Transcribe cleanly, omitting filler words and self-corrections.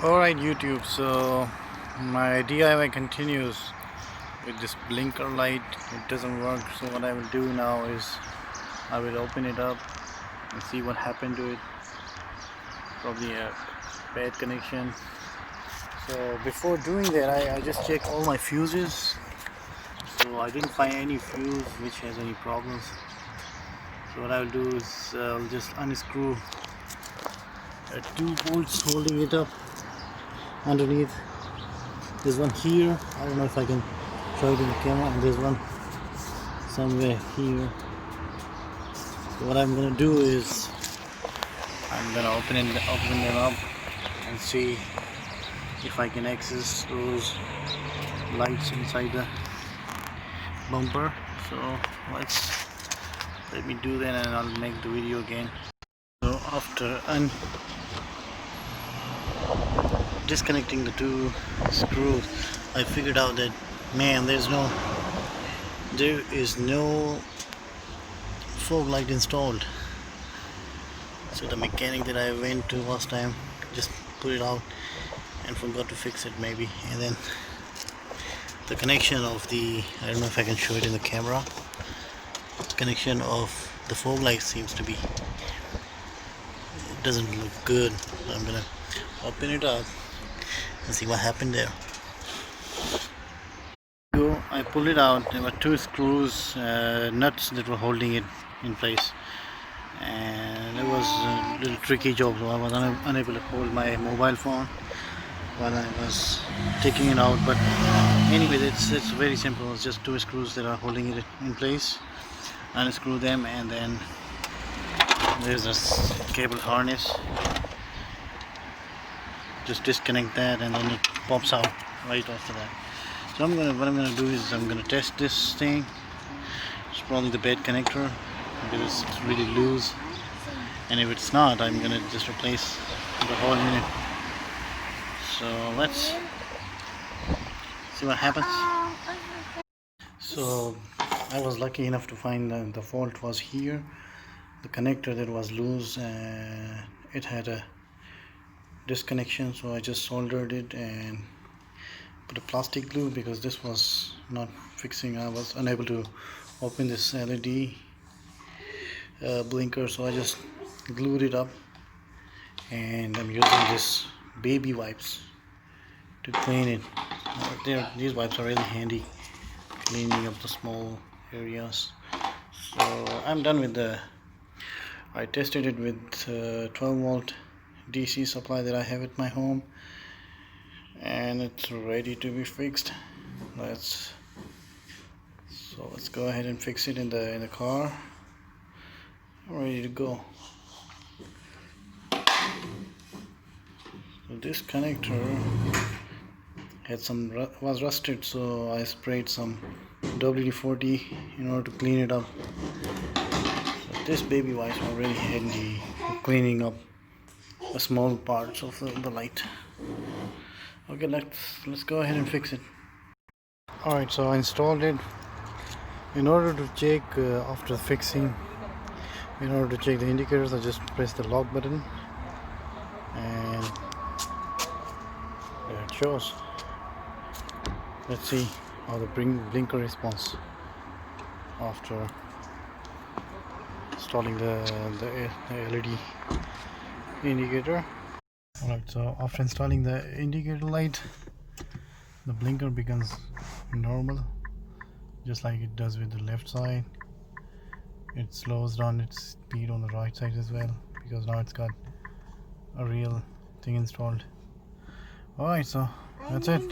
Alright YouTube, so my DIY continues with this blinker light. It doesn't work, so what I will do now is I will open it up and see what happened to it. Probably a bad connection. So before doing that I just checked all my fuses. So I didn't find any fuse which has any problems. So what I will do is I'll just unscrew two bolts holding it up underneath. There's one here, I don't know if I can show it in the camera, and there's one somewhere here. So what I'm gonna do is I'm gonna open them up and see if I can access those lights inside the bumper. So let me do that and I'll make the video again. So after disconnecting the two screws, I figured out that there is no fog light installed. So the mechanic that I went to last time just put it out and forgot to fix it maybe. And then the connection of the, I don't know if I can show it in the camera, the connection of the fog light seems to be, it doesn't look good. So I'm gonna open it up and see what happened there. So I pulled it out. There were two screws, nuts that were holding it in place, and it was a little tricky job, so I was unable to hold my mobile phone while I was taking it out. But anyway, it's very simple. It's just two screws that are holding it in place. Unscrew them, and then there's a cable harness. Just disconnect that and then it pops out right after that. So what I'm gonna do is I'm gonna test this thing. It's probably the bad connector because it's really loose, and if it's not, I'm gonna just replace the whole unit. So let's see what happens. So I was lucky enough to find the fault was here. The connector that was loose, it had a disconnection, so I just soldered it and put a plastic glue because this was not fixing. I was unable to open this LED blinker, so I just glued it up, and I'm using this baby wipes to clean it. These wipes are really handy cleaning up the small areas. So I'm done with I tested it with 12 volt DC supply that I have at my home, and it's ready to be fixed. Let's go ahead and fix it in the car. I'm ready to go. So this connector was rusted, so I sprayed some WD-40 in order to clean it up. So this baby wipes are really handy for cleaning up the small parts of the light. Okay, let's go ahead and fix it. Alright, so I installed it. In order to check after fixing, in order to check the indicators, I just press the lock button and there it shows. Let's see how the blinker responds after installing the LED indicator. Alright, so after installing the indicator light, the blinker becomes normal, just like it does with the left side. It slows down its speed on the right side as well, because now it's got a real thing installed. Alright, so that's it.